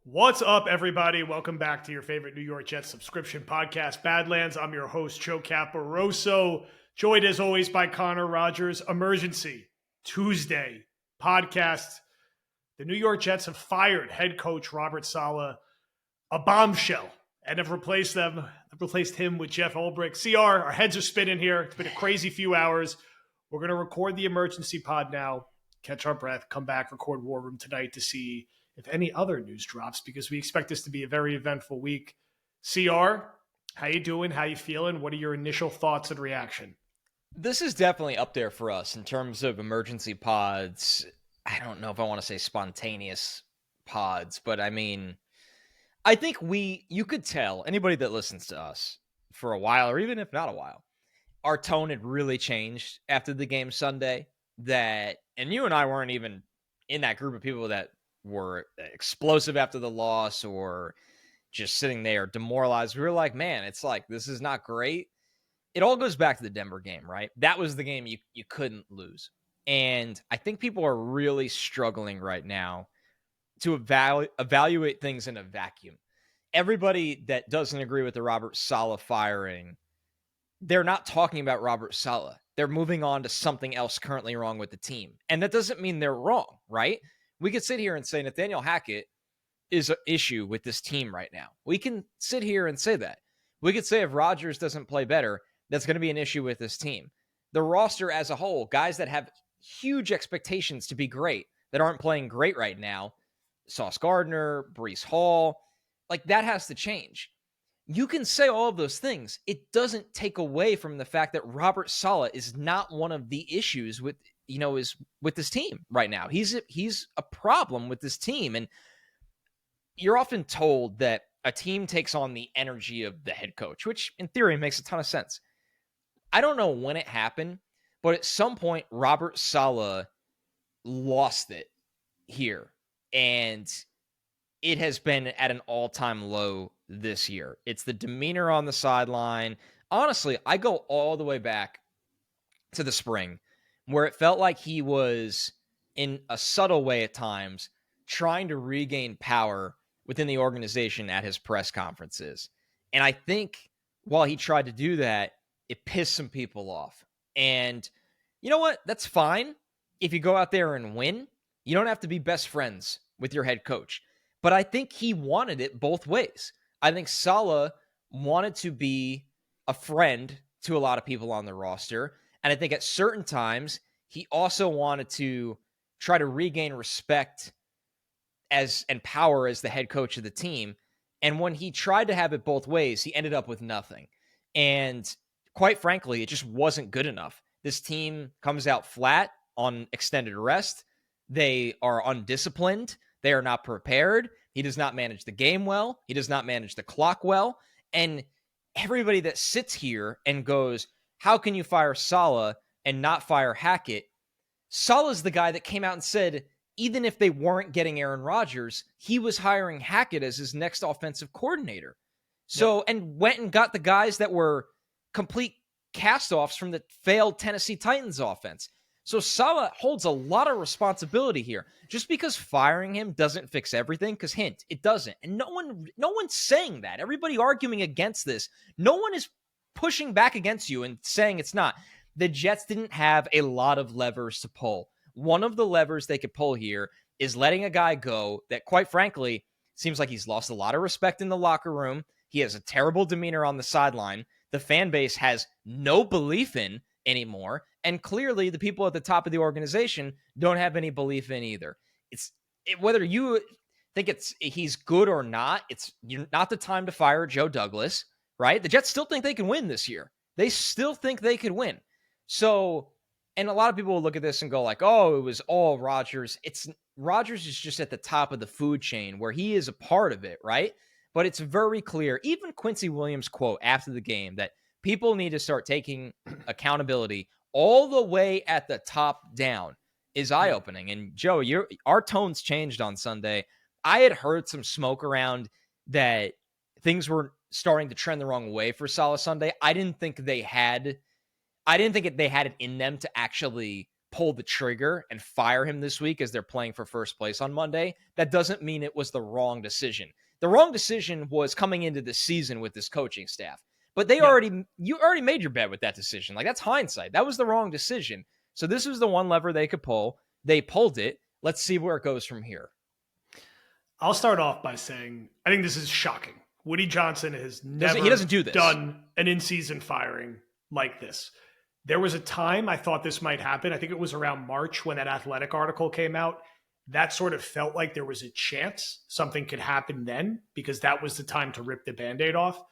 What's up, everybody? Welcome back to your favorite New York Jets subscription podcast, Badlands. I'm your host, Joe Caporoso, joined as always by Connor Rogers. Emergency Tuesday podcast. The New York Jets have fired head coach Robert Salah, a bombshell, and have replaced him with Jeff Ulbrich. CR, our heads are spinning here. It's been a crazy few hours. We're going to record the emergency pod now, catch our breath, come back, record War Room tonight to see if any other news drops, because we expect this to be a very eventful week. CR, how you doing? How you feeling? What are your initial thoughts and reaction? This is definitely up there for us in terms of emergency pods. I don't know if I want to say spontaneous pods, but I mean, I think you could tell, anybody that listens to us for a while, or even if not a while, our tone had really changed after the game Sunday. And you and I weren't even in that group of people that were explosive after the loss or just sitting there demoralized. We were like, man, it's like, this is not great. It all goes back to the Denver game, right? That was the game you couldn't lose. And I think people are really struggling right now to evaluate things in a vacuum. Everybody that doesn't agree with the Robert Salah firing, they're not talking about Robert Salah. They're moving on to something else currently wrong with the team. And that doesn't mean they're wrong, right? We could sit here and say Nathaniel Hackett is an issue with this team right now. We can sit here and say that. We could say if Rodgers doesn't play better, that's going to be an issue with this team. The roster as a whole, guys that have huge expectations to be great, that aren't playing great right now, Sauce Gardner, Breece Hall, like that has to change. You can say all of those things. It doesn't take away from the fact that Robert Saleh is not one of the issues with this team right now. He's a problem with this team. And you're often told that a team takes on the energy of the head coach, which in theory makes a ton of sense. I don't know when it happened, but at some point, Robert Saleh lost it here. And it has been at an all-time low this year. It's the demeanor on the sideline. Honestly, I go all the way back to the spring where it felt like he was, in a subtle way at times, trying to regain power within the organization at his press conferences. And I think while he tried to do that, it pissed some people off. And you know what? That's fine. If you go out there and win, you don't have to be best friends with your head coach. But I think he wanted it both ways. I think Saleh wanted to be a friend to a lot of people on the roster. And I think at certain times, he also wanted to try to regain respect and power as the head coach of the team. And when he tried to have it both ways, he ended up with nothing. And quite frankly, it just wasn't good enough. This team comes out flat on extended rest. They are undisciplined. They are not prepared. He does not manage the game well. He does not manage the clock well. And everybody that sits here and goes, how can you fire Saleh and not fire Hackett? Saleh's the guy that came out and said, even if they weren't getting Aaron Rodgers, he was hiring Hackett as his next offensive coordinator. So, yep. And went and got the guys that were complete cast-offs from the failed Tennessee Titans offense. So Saleh holds a lot of responsibility here. Just because firing him doesn't fix everything, because hint, it doesn't. And no one's saying that. Everybody arguing against this. No one is pushing back against you and saying it's not. The Jets didn't have a lot of levers to pull. One of the levers they could pull here is letting a guy go that, quite frankly, seems like he's lost a lot of respect in the locker room. He has a terrible demeanor on the sideline. The fan base has no belief in anymore. And clearly the people at the top of the organization don't have any belief in either. Whether you think he's good or not, it's not the time to fire Joe Douglas, right? The Jets still think they can win this year. They still think they could win. So, and a lot of people will look at this and go like, oh, it was all Rodgers. Rodgers is just at the top of the food chain where he is a part of it, right? But it's very clear, even Quincy Williams' quote after the game, that people need to start taking accountability all the way at the top down is eye-opening. And Joe, our tones changed on Sunday. I had heard some smoke around that things were starting to trend the wrong way for Saleh Sunday. I didn't think they had it in them to actually pull the trigger and fire him this week as they're playing for first place on Monday, that doesn't mean it was the wrong decision. The wrong decision was coming into the season with this coaching staff. But you already made your bet with that decision. Like, that's hindsight. That was the wrong decision. So this was the one lever they could pull. They pulled it. Let's see where it goes from here. I'll start off by saying I think this is shocking. Woody Johnson has never done an in-season firing like this. There was a time I thought this might happen. I think it was around March when that Athletic article came out. That sort of felt like there was a chance something could happen then, because that was the time to rip the Band-Aid off.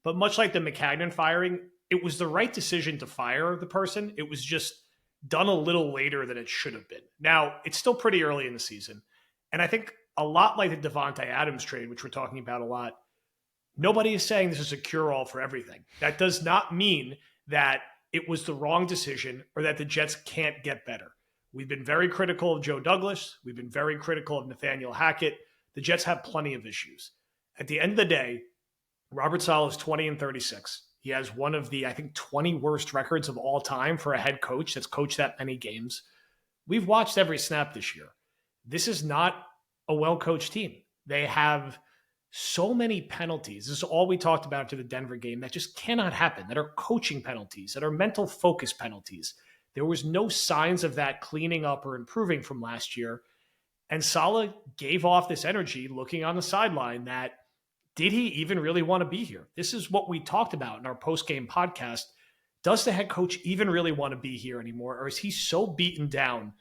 But much like the Maccagnan firing, it was the right decision to fire the person. It was just done a little later than it should have been. Now, it's still pretty early in the season. And I think a lot like the Davante Adams trade, which we're talking about a lot, nobody is saying this is a cure-all for everything. That does not mean that it was the wrong decision or that the Jets can't get better. We've been very critical of Joe Douglas. We've been very critical of Nathaniel Hackett. The Jets have plenty of issues. At the end of the day, Robert Saleh is 20-36. He has one of the, I think, 20 worst records of all time for a head coach that's coached that many games. We've watched every snap this year. This is not a well-coached team. They have so many penalties. This is all we talked about after the Denver game that just cannot happen, that are coaching penalties, that are mental focus penalties. There was no signs of that cleaning up or improving from last year. And Saleh gave off this energy looking on the sideline that, did he even really want to be here? This is what we talked about in our post-game podcast. Does the head coach even really want to be here anymore? Or is he so beaten down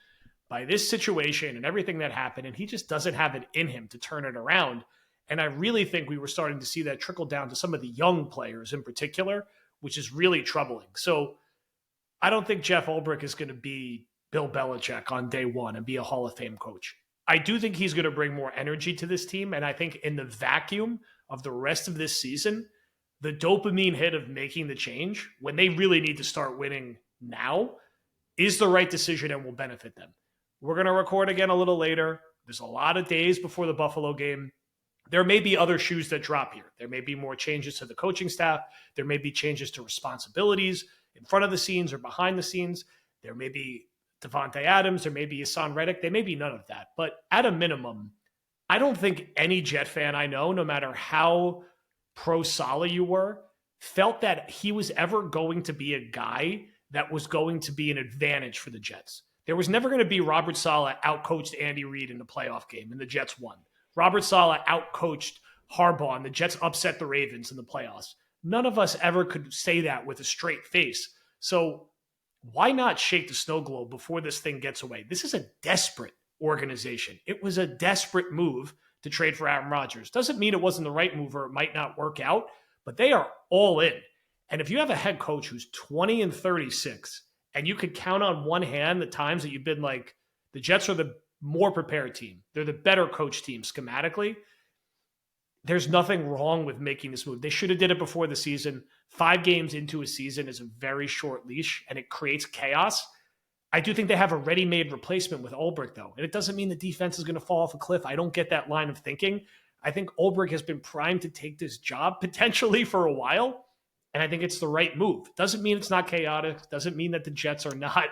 by this situation and everything that happened, and he just doesn't have it in him to turn it around? And I really think we were starting to see that trickle down to some of the young players in particular, which is really troubling. So I don't think Jeff Ulbrich is going to be Bill Belichick on day one and be a Hall of Fame coach. I do think he's going to bring more energy to this team. And I think in the vacuum of the rest of this season, the dopamine hit of making the change when they really need to start winning now is the right decision and will benefit them. We're going to record again a little later. There's a lot of days before the Buffalo game. There may be other shoes that drop here. There may be more changes to the coaching staff. There may be changes to responsibilities in front of the scenes or behind the scenes. There may be Davante Adams. There may be Hassan Reddick. There may be none of that. But at a minimum, I don't think any Jet fan I know, no matter how pro Saleh you were, felt that he was ever going to be a guy that was going to be an advantage for the Jets. There was never going to be Robert Saleh outcoached Andy Reid in the playoff game and the Jets won. Robert Saleh outcoached Harbaugh and the Jets upset the Ravens in the playoffs. None of us ever could say that with a straight face. So why not shake the snow globe before this thing gets away? This is a desperate organization. It was a desperate move to trade for Aaron Rodgers. Doesn't mean it wasn't the right move or it might not work out, but they are all in. And if you have a head coach who's 20-36, and you could count on one hand the times that you've been like, the Jets are the more prepared team. They're the better coach team schematically. There's nothing wrong with making this move. They should have did it before the season. 5 games into a season is a very short leash, and it creates chaos. I do think they have a ready-made replacement with Ulbrich, though. And it doesn't mean the defense is going to fall off a cliff. I don't get that line of thinking. I think Ulbrich has been primed to take this job potentially for a while. And I think it's the right move. Doesn't mean it's not chaotic. Doesn't mean that the Jets are not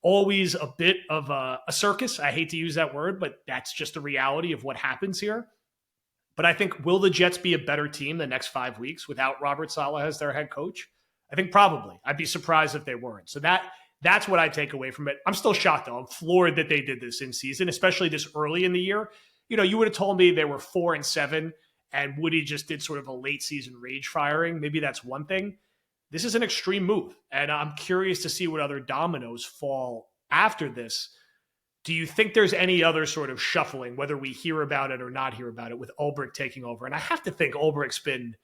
always a bit of a circus. I hate to use that word, but that's just the reality of what happens here. But I think, will the Jets be a better team the next 5 weeks without Robert Saleh as their head coach? I think probably. I'd be surprised if they weren't. So that's what I take away from it. I'm still shocked, though. I'm floored that they did this in season, especially this early in the year. You know, you would have told me they were 4-7 and Woody just did sort of a late season rage firing. Maybe that's one thing. This is an extreme move, and I'm curious to see what other dominoes fall after this. Do you think there's any other sort of shuffling, whether we hear about it or not hear about it, with Ulbrich taking over? And I have to think Ulbrich's been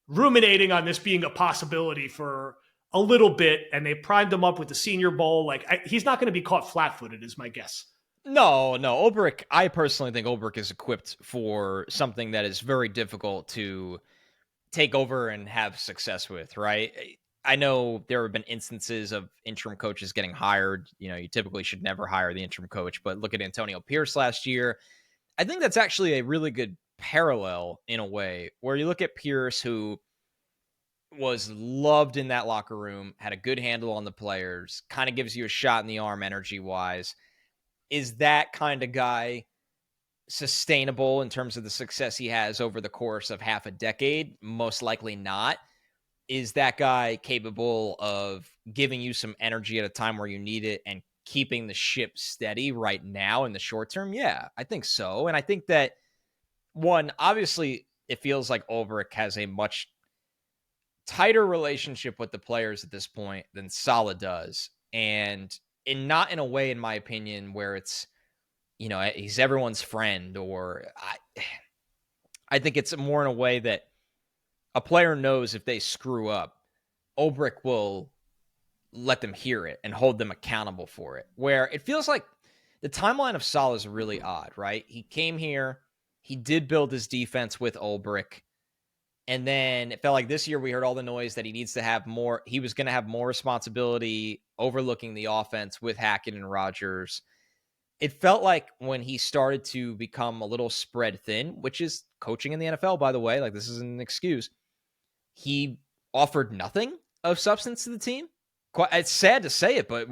ruminating on this being a possibility for a little bit, and they primed him up with the Senior Bowl. He's not going to be caught flat-footed, is my guess. No. Ulbrich, I personally think Ulbrich is equipped for something that is very difficult to take over and have success with, right? I know there have been instances of interim coaches getting hired. You know, you typically should never hire the interim coach, but look at Antonio Pierce last year. I think that's actually a really good parallel in a way, where you look at Pierce, who was loved in that locker room, had a good handle on the players, kind of gives you a shot in the arm energy-wise. Is that kind of guy sustainable in terms of the success he has over the course of half a decade? Most likely not. Is that guy capable of giving you some energy at a time where you need it and keeping the ship steady right now in the short term? Yeah, I think so. And I think that, one, obviously, it feels like Ulbrich has a much tighter relationship with the players at this point than Salah does. And not in a way, in my opinion, where it's, he's everyone's friend, or I think it's more in a way that a player knows if they screw up, Ulbrich will let them hear it and hold them accountable for it. Where it feels like the timeline of Salah is really odd, right? He came here, he did build his defense with Ulbrich, and then it felt like this year we heard all the noise that he needs to have more. He was going to have more responsibility overlooking the offense with Hackett and Rodgers. It felt like when he started to become a little spread thin, which is coaching in the NFL, by the way, like this isn't an excuse, he offered nothing of substance to the team. It's sad to say it, but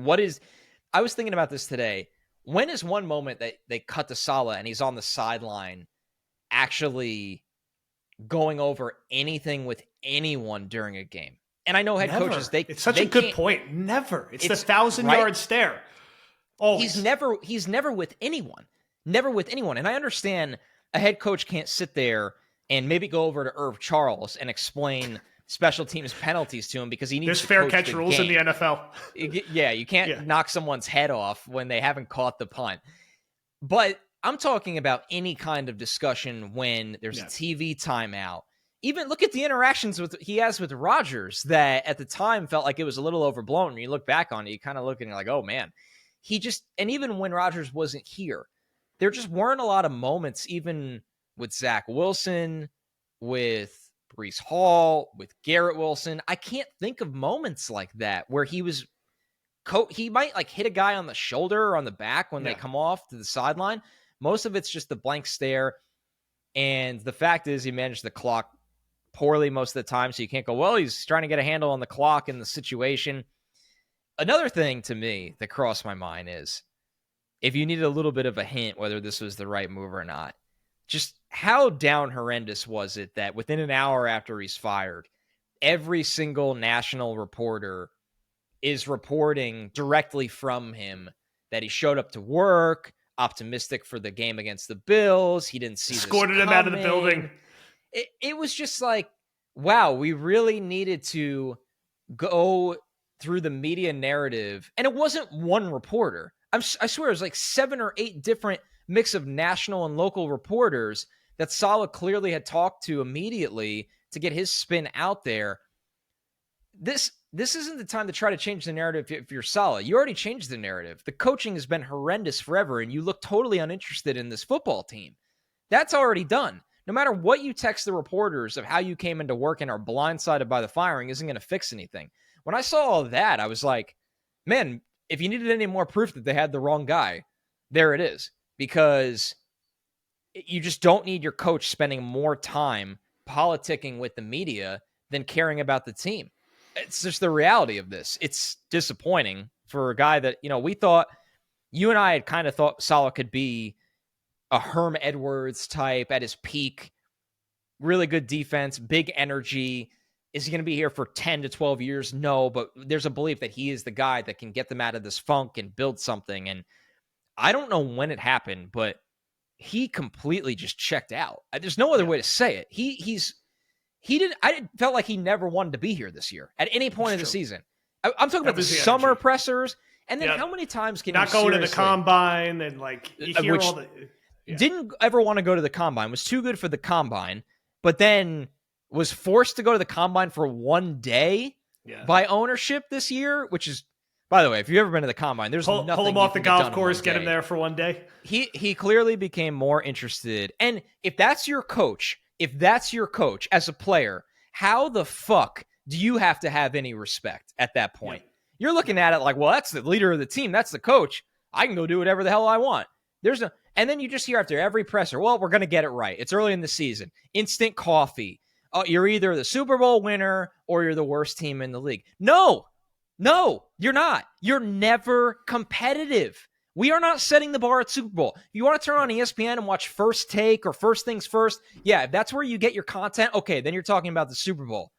I was thinking about this today. When is one moment that they cut to Salah and he's on the sideline actually going over anything with anyone during a game? And I know head coaches, it's such a good point. Never. It's the 1,000-yard stare. Always. He's never with anyone. Never with anyone. And I understand a head coach can't sit there and maybe go over to Irv Charles and explain special teams penalties to him because he needs There's to fair coach catch the rules game. in the NFL. Yeah, you can't knock someone's head off when they haven't caught the punt. But I'm talking about any kind of discussion when there's a TV timeout. Even look at the interactions he has with Rodgers that at the time felt like it was a little overblown. When you look back on it, you kind of look and you're like, oh man. And even when Rodgers wasn't here, there just weren't a lot of moments, even with Zach Wilson, with Breece Hall, with Garrett Wilson. I can't think of moments like that where he might like hit a guy on the shoulder or on the back when they come off to the sideline. Most of it's just the blank stare. And the fact is he managed the clock poorly most of the time. So you can't go, well, he's trying to get a handle on the clock and the situation. Another thing to me that crossed my mind is if you needed a little bit of a hint whether this was the right move or not, just how down horrendous was it that within an hour after he's fired, every single national reporter is reporting directly from him that he showed up to work, optimistic for the game against the Bills. He didn't see escorted him out of the building. It was just like, wow, we really needed to go through the media narrative. And it wasn't one reporter. I swear it was like 7 or 8 different mix of national and local reporters that Salah clearly had talked to immediately to get his spin out there. This isn't the time to try to change the narrative if you're Salah. You already changed the narrative. The coaching has been horrendous forever, and you look totally uninterested in this football team. That's already done. No matter what you text the reporters of how you came into work and are blindsided by the firing isn't going to fix anything. When I saw all that, I was like, man, if you needed any more proof that they had the wrong guy, there it is. Because you just don't need your coach spending more time politicking with the media than caring about the team. It's just the reality of this. It's disappointing for a guy that, we thought, you and I had kind of thought Salah could be a Herm Edwards type at his peak, really good defense, big energy. Is he going to be here for 10 to 12 years? No, but there's a belief that he is the guy that can get them out of this funk and build something. And I don't know when it happened, but he completely just checked out. There's no other way to say it. I felt like he never wanted to be here this year at any point of the season. I'm talking about the summer pressers. And then how many times can not you going to the combine and like you hear all the didn't ever want to go to the combine, was too good for the combine, but then was forced to go to the combine for one day by ownership this year, which is, by the way, if you've ever been to the combine, there's nothing pull him off the golf course, get him there for one day. He clearly became more interested. And if that's your coach as a player, how the fuck do you have to have any respect at that point? Yeah. You're looking at it like, well, that's the leader of the team. That's the coach. I can go do whatever the hell I want. And then you just hear after every presser, well, we're going to get it right. It's early in the season. Instant coffee. oh, you're either the Super Bowl winner or you're the worst team in the league. No, you're not. You're never competitive. We are not setting the bar at Super Bowl. If you want to turn on ESPN and watch First Take or First Things First, yeah, if that's where you get your content, okay, then you're talking about the Super Bowl.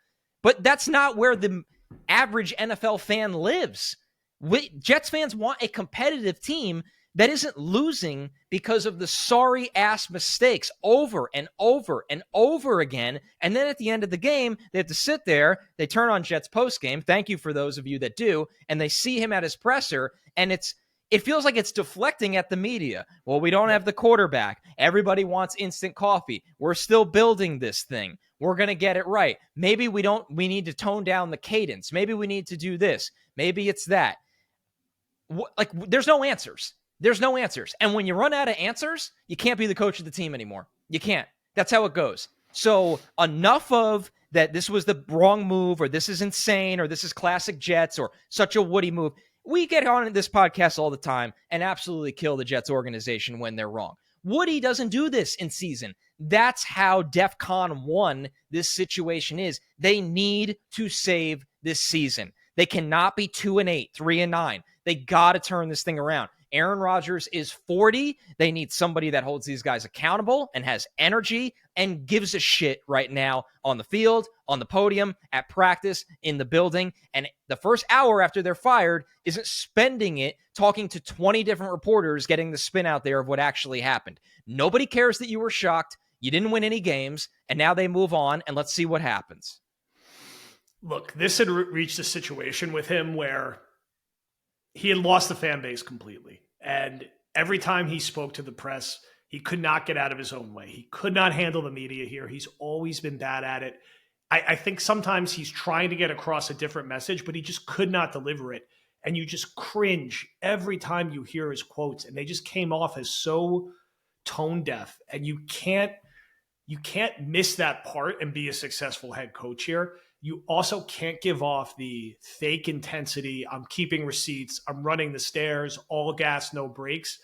But that's not where the average NFL fan lives. Jets fans want a competitive team that isn't losing because of the sorry-ass mistakes over and over and over again. And then at the end of the game, they have to sit there, they turn on Jets postgame, thank you for those of you that do, and they see him at his presser, and it feels like it's deflecting at the media. Well, we don't have the quarterback. Everybody wants instant coffee. We're still building this thing. We're going to get it right. Maybe we need to tone down the cadence. Maybe we need to do this. Maybe it's that. Like, there's no answers. There's no answers. And when you run out of answers, you can't be the coach of the team anymore. You can't. That's how it goes. So enough of that this was the wrong move, or this is insane, or this is classic Jets, or such a Woody move. We get on this podcast all the time and absolutely kill the Jets organization when they're wrong. Woody doesn't do this in season. That's how DEFCON 1 this situation is. They need to save this season. They cannot be 2-8, 3-9. They got to turn this thing around. Aaron Rodgers is 40. They need somebody that holds these guys accountable and has energy and gives a shit right now on the field, on the podium, at practice, in the building. And the first hour after they're fired isn't spending it talking to 20 different reporters, getting the spin out there of what actually happened. Nobody cares that you were shocked. You didn't win any games, and now they move on, and let's see what happens. Look, this had reached a situation with him where he had lost the fan base completely. And every time he spoke to the press, he could not get out of his own way. He could not handle the media here. He's always been bad at it. I think sometimes he's trying to get across a different message, but he just could not deliver it. And you just cringe every time you hear his quotes. And they just came off as so tone deaf. And you can't miss that part and be a successful head coach here. You also can't give off the fake intensity. I'm keeping receipts. I'm running the stairs, all gas, no brakes,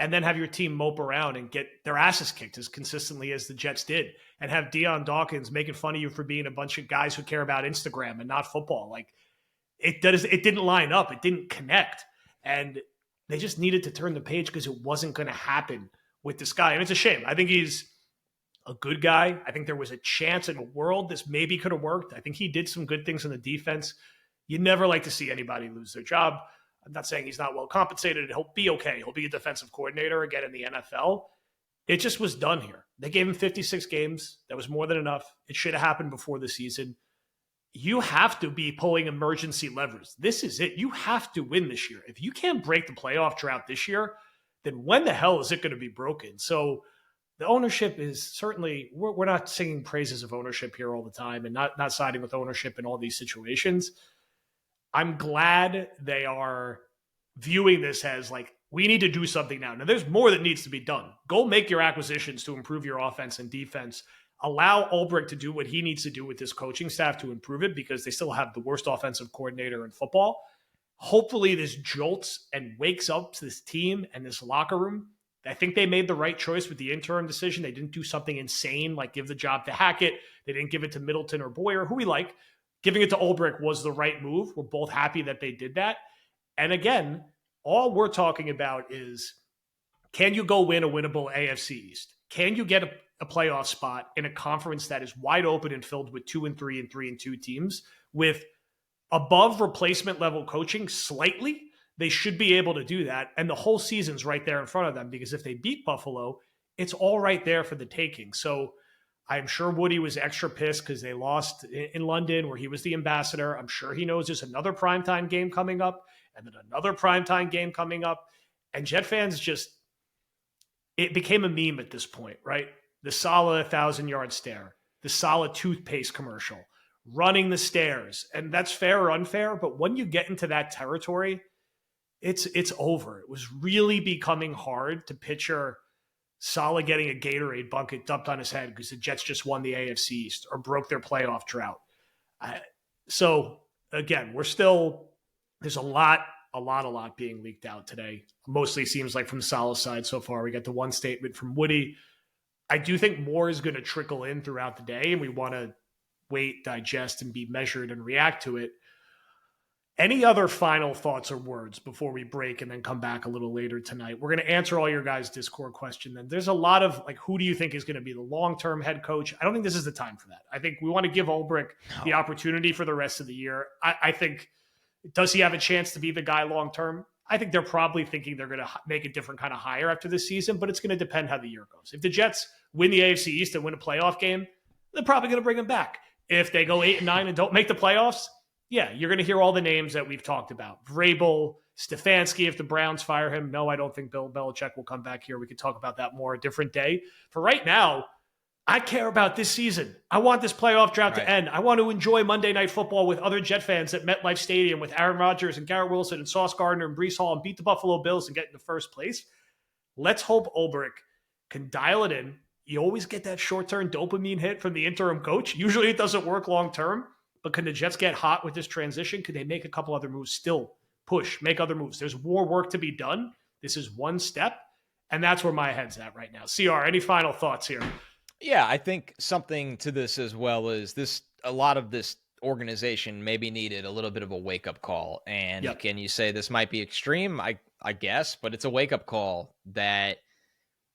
and then have your team mope around and get their asses kicked as consistently as the Jets did, and have Deion Dawkins making fun of you for being a bunch of guys who care about Instagram and not football. Like, it didn't line up. It didn't connect. And they just needed to turn the page because it wasn't going to happen with this guy. And it's a shame. I think he's a good guy. I think there was a chance in a world this maybe could have worked. I think he did some good things on the defense. You never like to see anybody lose their job. I'm not saying he's not well compensated. He'll be okay. He'll be a defensive coordinator again in the NFL. It just was done here. They gave him 56 games. That was more than enough. It should have happened before the season. You have to be pulling emergency levers. This is it. You have to win this year. If you can't break the playoff drought this year, then when the hell is it going to be broken? So the ownership is certainly, we're not singing praises of ownership here all the time and not siding with ownership in all these situations. I'm glad they are viewing this as like, we need to do something now. Now, there's more that needs to be done. Go make your acquisitions to improve your offense and defense. Allow Ulbrich to do what he needs to do with this coaching staff to improve it, because they still have the worst offensive coordinator in football. Hopefully this jolts and wakes up this team and this locker room. I think they made the right choice with the interim decision. They didn't do something insane like give the job to Hackett. They didn't give it to Middleton or Boyer, who we like. Giving it to Ulbrich was the right move. We're both happy that they did that. And again, all we're talking about is, can you go win a winnable AFC East? Can you get a playoff spot in a conference that is wide open and filled with 2-3 and 3-2 teams with above replacement level coaching slightly? They should be able to do that. And the whole season's right there in front of them, because if they beat Buffalo, it's all right there for the taking. So I'm sure Woody was extra pissed because they lost in London, where he was the ambassador. I'm sure he knows there's another primetime game coming up and then another primetime game coming up. And Jet fans just, it became a meme at this point, right? The Salah 1,000-yard stare, the Salah toothpaste commercial, running the stairs. And that's fair or unfair, but when you get into that territory, it's over. It was really becoming hard to picture Salah getting a Gatorade bucket dumped on his head because the Jets just won the AFC East or broke their playoff drought. So again, there's a lot being leaked out today. Mostly seems like from Salah's side so far. We got the one statement from Woody. I do think more is going to trickle in throughout the day, and we want to wait, digest, and be measured and react to it. Any other final thoughts or words before we break and then come back a little later tonight? We're going to answer all your guys' Discord question. Then there's a lot of like, who do you think is going to be the long-term head coach? I don't think this is the time for that. I think we want to give Ulbrich the opportunity for the rest of the year. I think, does he have a chance to be the guy long-term? I think they're probably thinking they're going to make a different kind of hire after this season, but it's going to depend how the year goes. If the Jets win the AFC East and win a playoff game, they're probably going to bring him back. If they go 8-9 and don't make the playoffs, yeah, you're going to hear all the names that we've talked about. Vrabel, Stefanski, if the Browns fire him. No, I don't think Bill Belichick will come back here. We could talk about that more a different day. For right now, I care about this season. I want this playoff drought to end. I want to enjoy Monday Night Football with other Jet fans at MetLife Stadium with Aaron Rodgers and Garrett Wilson and Sauce Gardner and Breece Hall and beat the Buffalo Bills and get in the first place. Let's hope Ulbrich can dial it in. You always get that short-term dopamine hit from the interim coach. Usually it doesn't work long-term. But can the Jets get hot with this transition? Could they make a couple other moves? Still push, make other moves. There's more work to be done. This is one step, and that's where my head's at right now. CR, any final thoughts here? Yeah, I think something to this as well is this. A lot of this organization maybe needed a little bit of a wake-up call. And Can you say this might be extreme? I guess, but it's a wake-up call that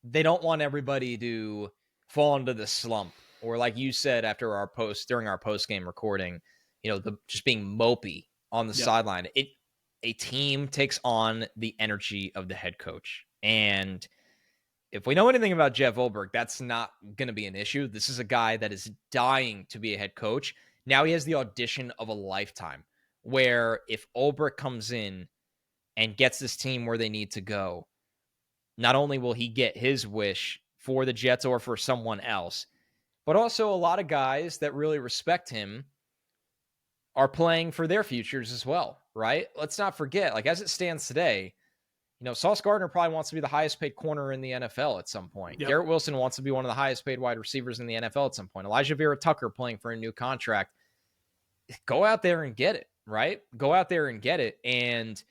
they don't want everybody to fall into the slump. Or like you said during our post-game recording, just being mopey on the sideline. A team takes on the energy of the head coach. And if we know anything about Jeff Ulbrich, that's not going to be an issue. This is a guy that is dying to be a head coach. Now he has the audition of a lifetime, where if Ulbrich comes in and gets this team where they need to go, not only will he get his wish for the Jets or for someone else, but also a lot of guys that really respect him are playing for their futures as well, right? Let's not forget, like as it stands today, Sauce Gardner probably wants to be the highest paid corner in the NFL at some point. Yep. Garrett Wilson wants to be one of the highest paid wide receivers in the NFL at some point. Elijah Vera Tucker playing for a new contract. Go out there and get it, right? Go out there and get it. And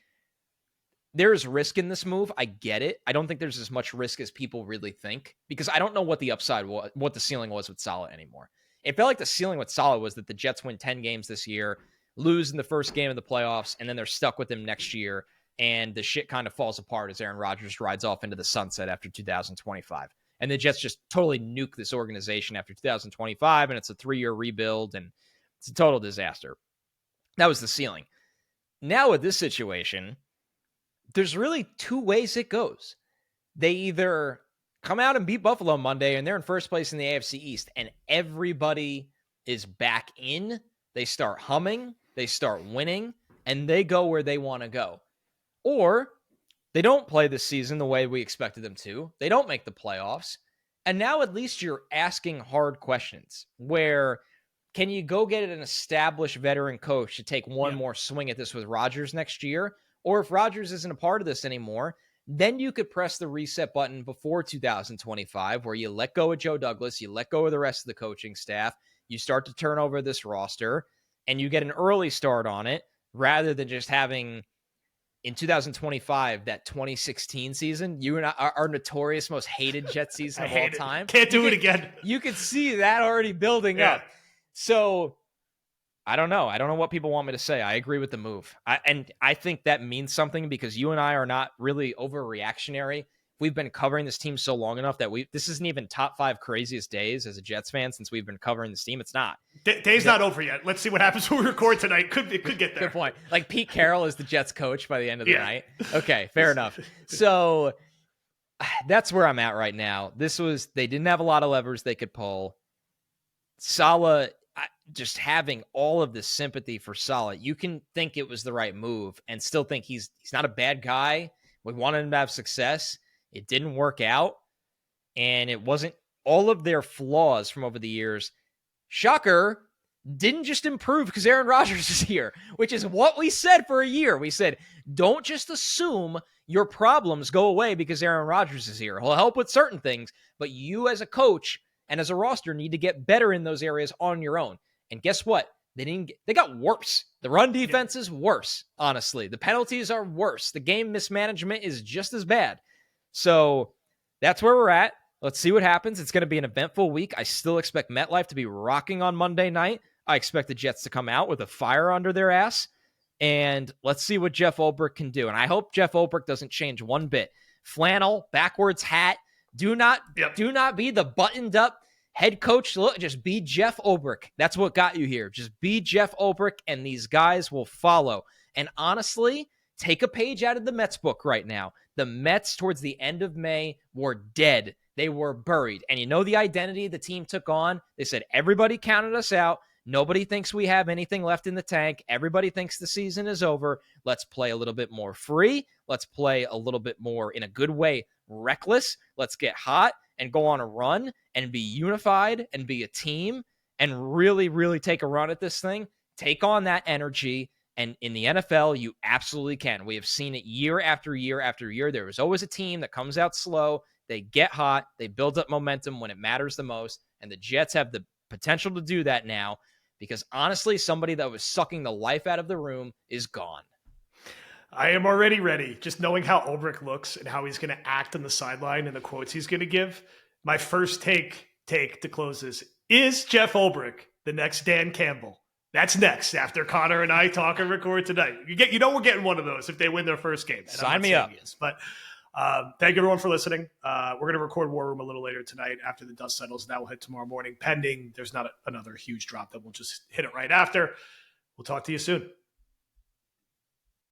there's risk in this move. I get it. I don't think there's as much risk as people really think, because I don't know what the upside was, what the ceiling was with Salah anymore. It felt like the ceiling with Salah was that the Jets win 10 games this year, lose in the first game of the playoffs, and then they're stuck with him next year, and the shit kind of falls apart as Aaron Rodgers rides off into the sunset after 2025. And the Jets just totally nuke this organization after 2025, and it's a 3-year rebuild, and it's a total disaster. That was the ceiling. Now with this situation, there's really two ways it goes. They either come out and beat Buffalo Monday and they're in first place in the AFC East and everybody is back in. They start humming, they start winning, and they go where they want to go. Or they don't play this season the way we expected them to. They don't make the playoffs. And now at least you're asking hard questions where can you go get an established veteran coach to take one more swing at this with Rodgers next year? Or if Rodgers isn't a part of this anymore, then you could press the reset button before 2025, where you let go of Joe Douglas, you let go of the rest of the coaching staff, you start to turn over this roster, and you get an early start on it, rather than just having, in 2025, that 2016 season, you and I, our notorious most hated Jet season of all time. Can't do it again. You could see that already building up. So I don't know. I don't know what people want me to say. I agree with the move. And I think that means something because you and I are not really overreactionary. We've been covering this team so long enough that this isn't even top 5 craziest days as a Jets fan since we've been covering this team. It's not. Day's not over yet. Let's see what happens when we record tonight. It could get there. Good point. Like Pete Carroll is the Jets coach by the end of the night. Okay, fair enough. So that's where I'm at right now. They didn't have a lot of levers they could pull. Salah, just having all of this sympathy for Salah, you can think it was the right move and still think he's not a bad guy. We wanted him to have success. It didn't work out, and it wasn't all of their flaws from over the years. Shocker, didn't just improve because Aaron Rodgers is here, which is what we said for a year. We said, don't just assume your problems go away because Aaron Rodgers is here. He'll help with certain things, but you as a coach and as a roster need to get better in those areas on your own. And guess what? They got worse. The run defense is worse, honestly. The penalties are worse. The game mismanagement is just as bad. So that's where we're at. Let's see what happens. It's going to be an eventful week. I still expect MetLife to be rocking on Monday night. I expect the Jets to come out with a fire under their ass. And let's see what Jeff Ulbrich can do. And I hope Jeff Ulbrich doesn't change one bit. Flannel, backwards hat. Do not be the buttoned up head coach. Look, just be Jeff Ulbrich. That's what got you here. Just be Jeff Ulbrich, and these guys will follow. And honestly, take a page out of the Mets book right now. The Mets, towards the end of May, were dead. They were buried. And you know the identity the team took on? They said, everybody counted us out. Nobody thinks we have anything left in the tank. Everybody thinks the season is over. Let's play a little bit more free. Let's play a little bit more, in a good way, reckless. Let's get hot and go on a run and be unified and be a team and really, really take a run at this thing. Take on that energy. And in the NFL, you absolutely can. We have seen it year after year after year. There is always a team that comes out slow. They get hot. They build up momentum when it matters the most. And the Jets have the potential to do that now. Because honestly, somebody that was sucking the life out of the room is gone. I am already ready. Just knowing how Ulbrich looks and how he's going to act on the sideline and the quotes he's going to give. My first take to close this is Jeff Ulbrich, the next Dan Campbell. That's next after Connor and I talk and record tonight. You know we're getting one of those if they win their first game. And Sign me up. But thank you everyone for listening. We're going to record War Room a little later tonight after the dust settles. That will hit tomorrow morning, pending there's not another huge drop that we'll just hit it right after. We'll talk to you soon.